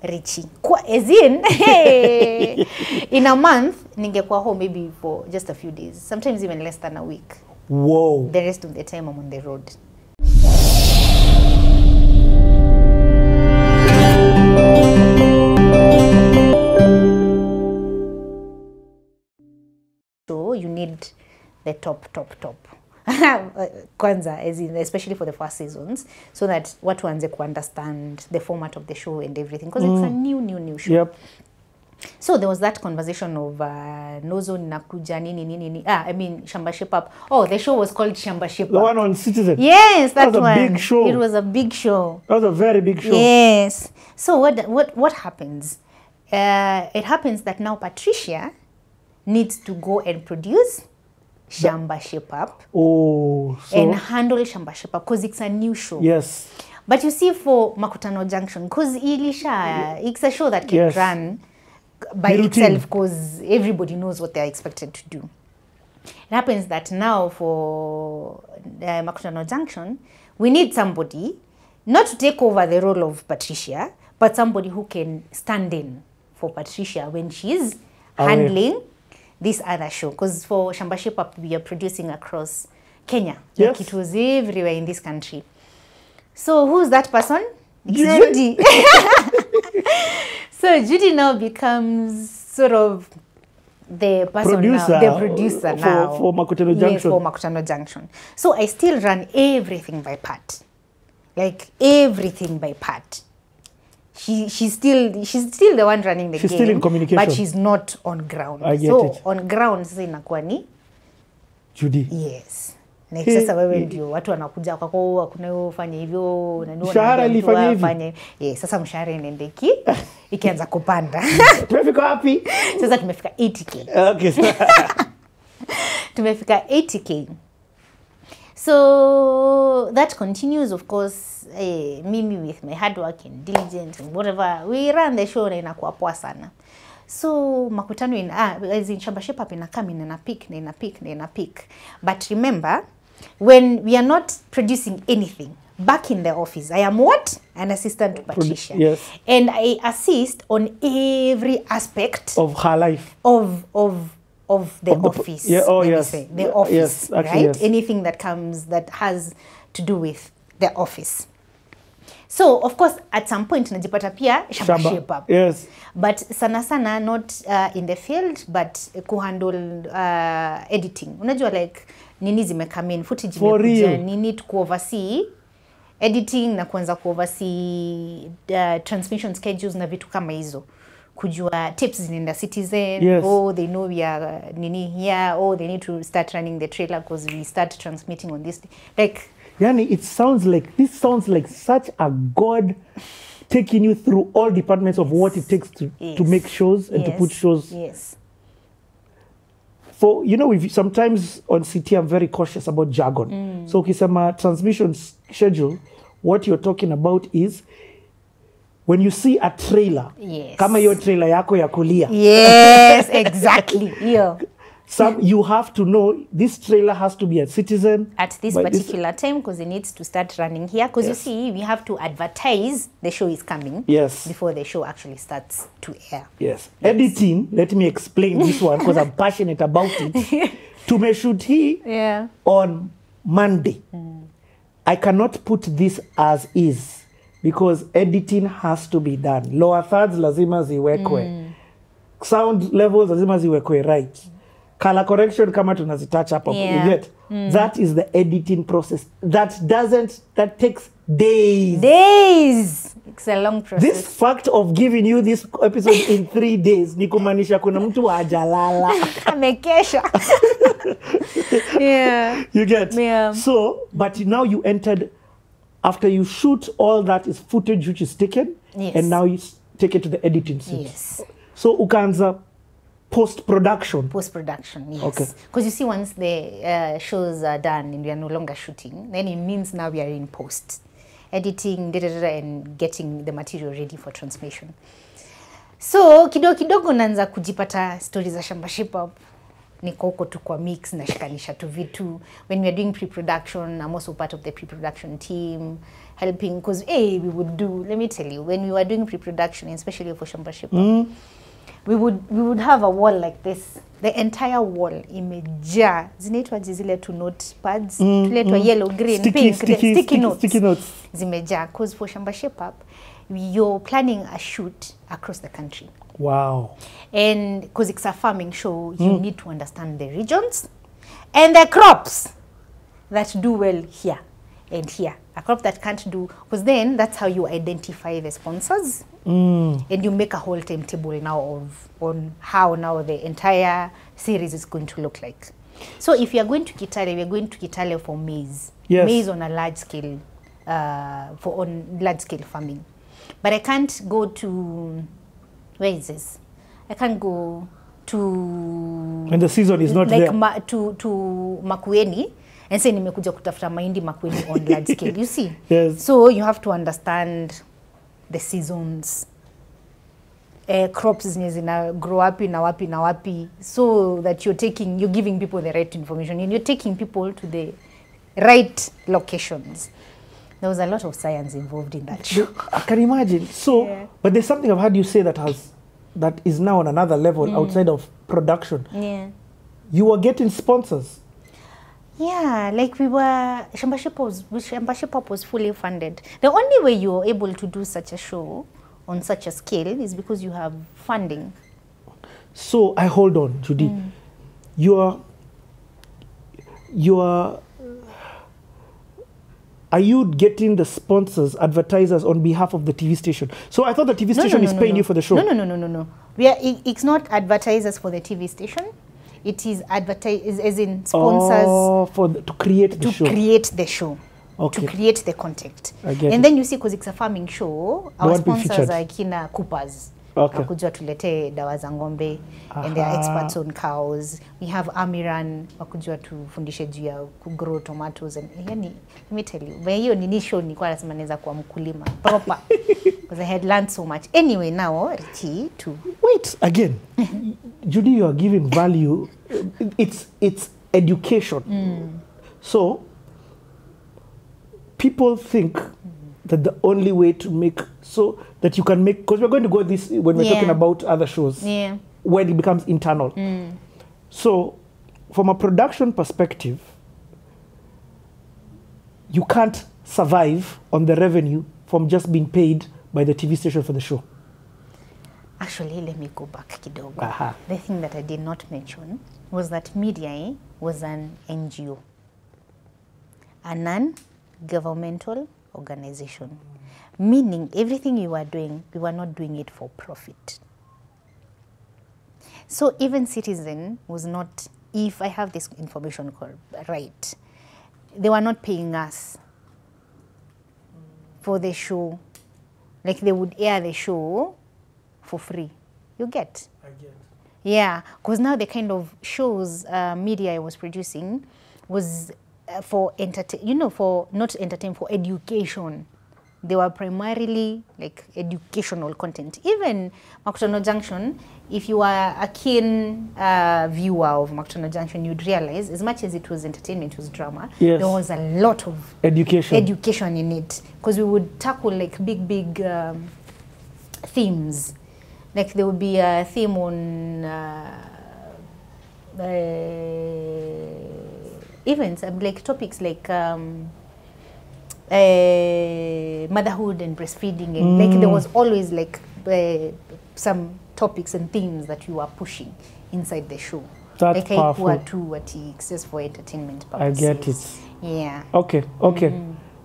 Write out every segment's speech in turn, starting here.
Richie. As in, hey, in a month, ningekuwa home maybe for just a few days, sometimes even less than a week. Whoa. The rest of the time I'm on the road. So you need the top. Kwanza, as in, especially for the first seasons, so that watu waanze ku understand the format of the show and everything, because it's a new show. Yep. So there was that conversation of Nozo Nakuja nini. I mean Shamba Shape Up. Oh, the show was called Shamba Shape Up. The one on Citizen. Yes, that was one. a big show. It was a big show. That was a very big show. Yes. So what happens? It happens that now Patricia needs to go and produce Shamba Shape Up. Oh, so and handle Shamba Shape Up because it's a new show. yes. But you see, for Makutano Junction, because it's a show that can run by itself because everybody knows what they're expected to do. It happens that now for Makutano Junction, we need somebody not to take over the role of Patricia, but somebody who can stand in for Patricia when she's handling this other show. Because for Shamba Shape Up, we are producing across Kenya. Yes. Like it was everywhere in this country. So who's that person? It's Judy. So Judy now becomes sort of the person the producer now. For Makutano Junction. Yes, for Makutano Junction. So I still run everything by part. Like everything by part. She's still the one running the game. She's still in communication. But she's not on ground. I get it. On ground sasa inakuwa ni Judy. Yes. Na sasa wewe ndio watu wanakuja kwako kuna ufanye hivyo na ndio mshahara ilifanya hivi. Yes, sasa mshahara inaendeki ikianza kupanda. Tumefika wapi? Sasa tumefika 80k. Okay. Tumefika 80k. So that continues, of course. Mimi with my hard work and diligence and whatever, we run the show na inakuwa poa sana. So makutano as in Shamba Shape Up inakam ina peak. But remember, when we are not producing anything, back in the office, I am what? An assistant to Patricia. Yes. And I assist on every aspect of her life. Of the office. Yeah, oh yes. The office, yes, actually, right? yes. Anything that comes that has to do with the office. So, of course, at some point, najipata pia Shamba Shape Up. Yes. But sana not in the field, but kuhandle editing. Unajua like nini zimekame in footage imekuja, nini to oversee editing na kuanza oversee transmission schedules na vitu kama hizo. Kujua tips zinaenda Citizen. Yes. Oh, they know we are nini here. Oh, they need to start running the trailer because we start transmitting on this. Like, Yani, this sounds like such a God taking you through all departments of what it takes to make shows and to put shows. Yes. For, sometimes on CT, I'm very cautious about jargon. So, kisema transmission schedule, what you're talking about is when you see a trailer, kama yo trailer yako ya kulia. Yes, exactly. Yeah. You have to know this trailer has to be at Citizen at this particular time because it needs to start running here. Because you see, we have to advertise the show is coming before the show actually starts to air. Yes. Editing, let me explain this one because I'm passionate about it. To me shoot here on Monday. I cannot put this as is because editing has to be done. Lower thirds lazima ziwekwe. Sound levels lazima ziwekwe right. Color correction kama tunazitouch up. Yet that is the editing process. That takes days. Days. It's a long process. This fact of giving you this episode in 3 days ni kumaanisha kuna mtu ajalala. Amekesha. Yeah. You get? Yeah. So, but now you entered, after you shoot, all that is footage which is taken. Yes. And now you take it to the editing suite. Yes. So ukaanza post-production. Post-production, yes. Okay. Because you see, once the shows are done and we are no longer shooting, then it means now we are in post. Editing, and getting the material ready for transmission. So, kidogo naanza kujipata stories za Shamba Shape Up. niko huko tu kwa mix na shikanisha tu vitu. When we are doing pre-production, I'm also part of the pre-production team, helping, because we would do, let me tell you, when we were doing pre-production, especially for Shamba, we would have a wall like this, the entire wall imejaa zinaitwa zile tu notepads, tuletwa yellow, green, sticky notes zimejaa, because for Shamba Shape Up you're planning a shoot across the country. Wow. And because it's a farming show, you need to understand the regions and the crops that do well here and here. A crop that can't do, because then that's how you identify the sponsors. And you make a whole timetable now on how now the entire series is going to look like. So if you are going to Kitale, we are going to Kitale for maize. Yes. Maize on a large scale, on large scale farming. But I can't go to, where is this? I can't go to, when the season is not like there, to Makueni and say nimekuja kutafuta mahindi Makueni on large scale. You see? Yes. So you have to understand the seasons, crops zina grow up na wapi, so that you're giving people the right information and you're taking people to the right locations. There was a lot of science involved in that show. I can imagine. So, but there's something I've heard you say that is now on another level outside of production. Yeah. You were getting sponsors. Yeah, like we were, Shamba Shape Up was fully funded. The only way you're able to do such a show on such a scale is because you have funding. So I hold on, Judy. Are you getting the sponsors, advertisers on behalf of the TV station? So I thought the TV station is paying you for the show. No. It's not advertisers for the TV station. It is as in sponsors to create the show. To create the show. Okay. To create the content. And then you see, because it's a farming show, our sponsors are Kina Coopers. Okay. Wakuja tulete dawa za ng'ombe, and they are experts on cows. We have Amiran wakujua tufundishe juu ya kugrow tomatoes, and yani, let me tell you, when hiyo nini show nilikuwa nasema naweza kuwa mkulima proper because I had learned so much. Anyway, now Richi to wait again. Judy, you are giving value. It's education. So people think that the only way to make, so that you can make, because we're going to go this when we're talking about other shows, when it becomes internal. So from a production perspective, you can't survive on the revenue from just being paid by the TV station for the show. Actually, let me go back kidogo. The thing that I did not mention was that Media was an NGO, a non-governmental organization, meaning everything you were doing, we were not doing it for profit. So even Citizen was not, if I have this information right, they were not paying us for the show. Like they would air the show for free. You get? I get. Yeah, because now the kind of shows Media was producing was for for not entertainment, for education. They were primarily like educational content. Even Makutano Junction, if you are a keen viewer of Makutano Junction, you'd realize as much as it was entertainment, it was drama, there was a lot of education in it. Because we would tackle like big themes. Like there would be a theme on events, like topics like motherhood and breastfeeding, and like there was always like some topics and themes that you are pushing inside the show. That's like powerful. It's just for entertainment purposes. I get it. Yeah. Okay.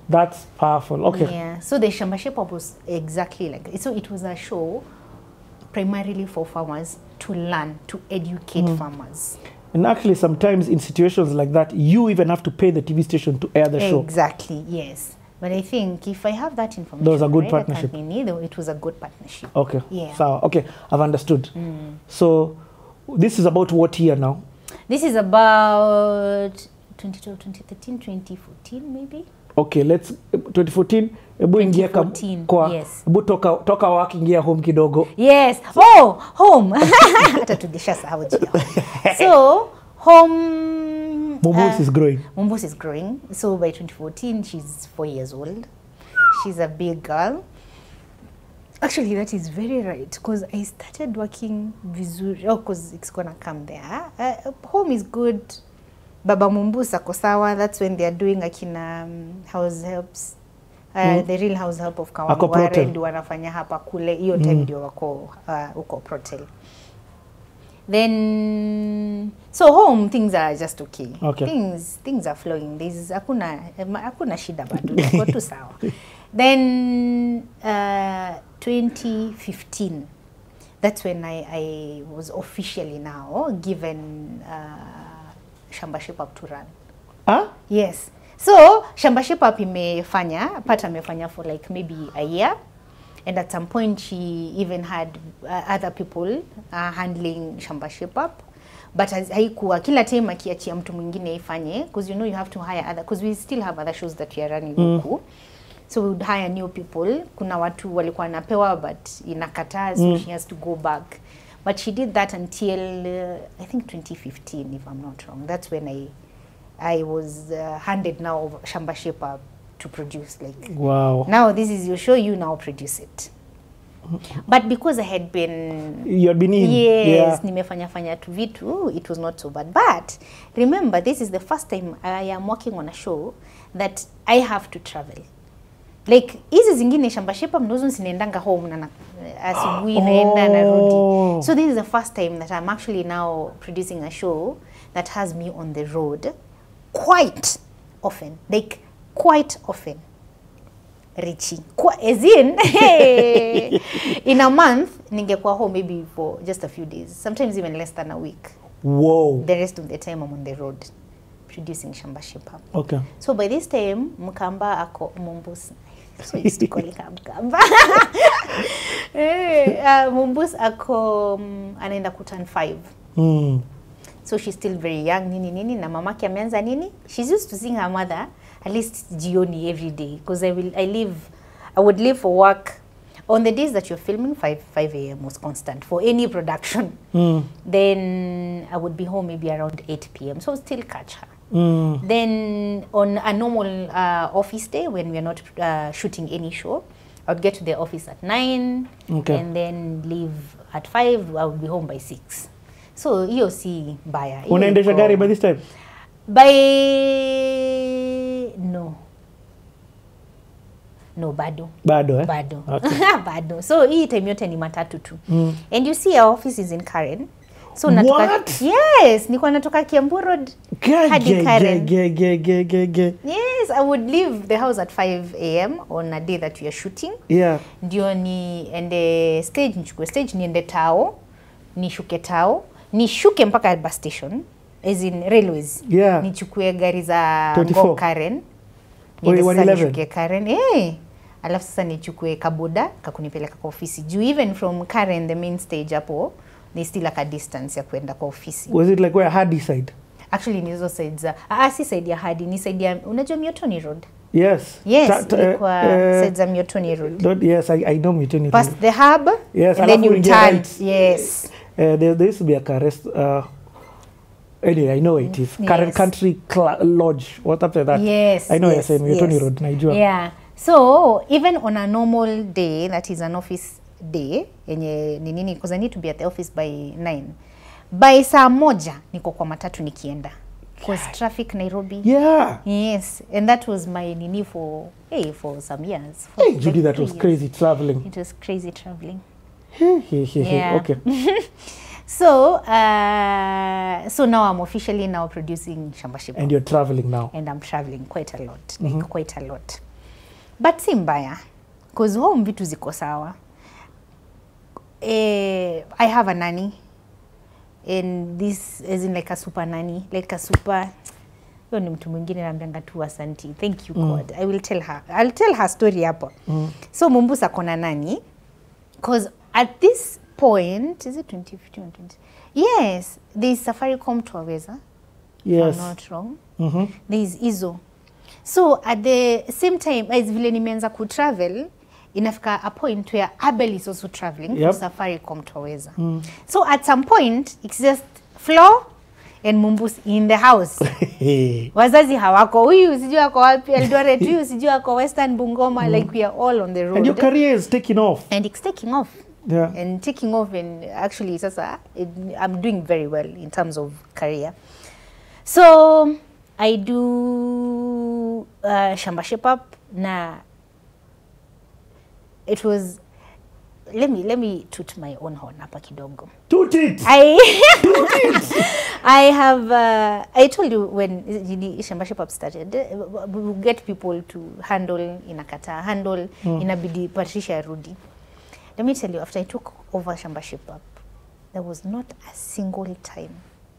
That's powerful. Okay. Yeah. So the Shamba Shape Up was exactly like it. So it was a show primarily for farmers to learn, to educate farmers. And actually, sometimes in situations like that, you even have to pay the TV station to air the show. Exactly, yes. But I think if I have that information, there was a good partnership. It was a good partnership. Okay. Yeah. So, okay, I've understood. So, this is about what year now? This is about 2012, 2013, 2014 maybe. Okay, let's 2014. 2014, yes. Toka wakiingia home kidogo. Yes. Oh, home. So Home... Mumbus is growing. Mumbus is growing. So by 2014, she's 4 years old. She's a big girl. Actually, that is very right, because I started working vizuri. Oh, because it's going to come there. Home is good. Baba Mumbus ako sawa. That's when they are doing akina house helps. The real house help of Kawangware. Ndio wanafanya hapa kule. Iyo time ndio wako uko Protel. Then, so home, things are just okay. Things are flowing. There's hakuna shida bado. Tuko tu sawa. Then 2015, that's when I was officially now given Shamba Up to run. Huh? Yes. So Shamba Up imefanya for like maybe a year. And at some point, she even had other people handling Shamba Up. But haikuwa kila time akiachia mtu mwingine ifanye, because you know you have to hire other, because we still have other shows that we are running huku. So we would hire new people. Kuna watu walikuwa napewa but inakataa, so she has to go back. But she did that until I think 2015, if I'm not wrong. That's when I was handed now Shamba Up to produce. Like, wow. Now this is your show, you now produce it. But because I had been... You had been in? Yes, nimefanya tu vitu, it was not so bad. But remember, this is the first time I am working on a show that I have to travel. Like, hizi zingine Shamba Up mnozo sinaendanga home na asubuhi naenda narudi. So this is the first time that I'm actually now producing a show that has me on the road quite often. Like, quite often. Reaching. As in, in a month, ningekuwa home maybe for just a few days. Sometimes even less than a week. Whoa. The rest of the time I'm on the road producing Shamba Up. Okay. So by this time, Mkamba ako Mumbus. So I used to call it Mkamba. Mumbus ako anaenda kuturn 5. So she's still very young, nini, na mamake ameanza nini? She's used to seeing her mother at least jioni every day, because I would leave for work on the days that you're filming. 5 a.m. was constant for any production. Then I would be home maybe around 8 p.m. so still catch her. Then on a normal office day, when we're not shooting any show, I would get to the office at 9 and then leave at 5. I would be home by 6. So hiyo si mbaya. Unaendesha gari by this time? No, bado. Bado, eh? Bado. Okay. Bado. So hii time yote ni matatu tu. And you see our office is in Karen. So what? Yes, niko natoka Kiambu Road hadi Karen. Yes, I would leave the house at 5 a.m. on a day that we are shooting. Yeah. Ndio niende stage, nichukue stage, niende Tao, nishuke Tao, nishuke mpaka bus station, as in railways. Yeah. Nichukue gari za 24. Karen. Nishuke Karen. Alafu sasa nichukue kaboda kakunipeleka kwa ofisi. Juu even from Karen, the main stage hapo, there's still like a distance ya kwenda kwa ofisi. Was it like where Hoodie side? Actually ni hizo sides za si side ya Hoodie, ni side ya unajua Miotoni Road. Yes. Yes, kwa sides za Miotoni Road. Yes, I know Miotoni Road. Past the hub. Yes, and then you turn. Right. Yes. There used to be a car rest. Anyway, I know it is. Yes. Current Country Lodge. What after that? Yes. I know yes, yes, Miotoni Road, Nigeria. Yeah. So even on a normal day, that is an office day, because I need to be at the office by 9. By saa moja niko kwa matatu nikienda. Because traffic Nairobi. Yeah. Yes. And that was my nini for some years. For Hey, Judy, that was crazy traveling. It was crazy traveling. Yeah. Okay. So now I'm officially now producing Shamba Up. And you're traveling now. And I'm traveling quite a lot. Like quite a lot. But si mbaya. Because home vitu ziko sawa. I have a nanny. And this is in like a super nanny. Like a super... Yo ni mtu mwingine naambianga tu asanti. Thank you God. I will tell her. I'll tell her story hapo. So Mumbusa kona nanny. Because at this point, is it 2015 or 20? Yes, there's Safaricom Twaweza. Yes. If I'm not wrong. There's Izo. So at the same time, as vile nimeanza ku-travel, inafika a point where Abel is also traveling for Safaricom Twaweza. So at some point, it's just flow, and Mumbus in the house. Wazazi hawako, huyu sijui ako wapi Eldoret, huyu sijui ako Western Bungoma, like we are all on the road. And your career is taking off. And it's taking off. Yeah. And taking off, and actually sasa I'm doing very well in terms of career. So I do Shamba Shape Up na it was let me toot my own horn hapa kidogo. Toot it. I have I told you when Shamba Shape Up started, we get people to handle inakata, handle inabidi Patricia Rudy. Let me tell you, after I took over Shamba Shape Up, there was not a single time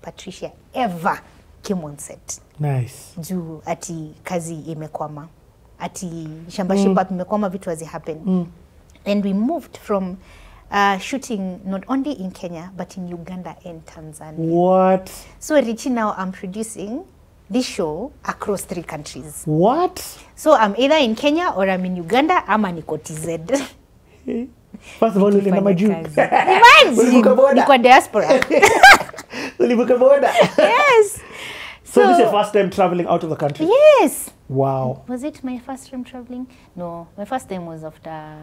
Patricia ever came on set. Nice. Juu ati kazi imekwama. Ati Shamba Shape Up imekwama, vitu hazi happen. And we moved from shooting not only in Kenya, but in Uganda and Tanzania. What? So Richie, now I'm producing this show across 3 countries. What? So I'm either in Kenya or I'm in Uganda, ama niko TZ. First of all, you're in Majuu. Imagine, niko diaspora. Yes. So this is your first time traveling out of the country? Yes. Wow. Was it my first time traveling? No, my first time was after...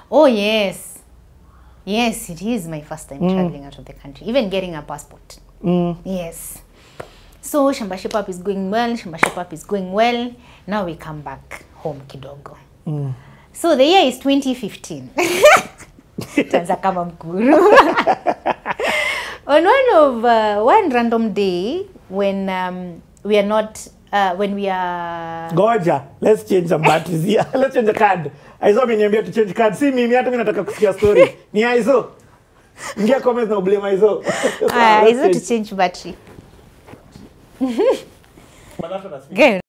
Oh, yes. Yes, it is my first time traveling out of the country. Even getting a passport. Yes. So Shamba Shape Up is going well. Shamba Shape Up is going well. Now we come back home kidogo. So the year is 2015. Tanza kama mkuru. On one random day when we are not when we are Goja, let's change some batteries here. Let's change the card. Aizo ameniambia to change card. Si mimi hata mimi nataka kusikia story. Ni Aizo. Ingia comments na blame Aizo. Aizo to change battery. Good.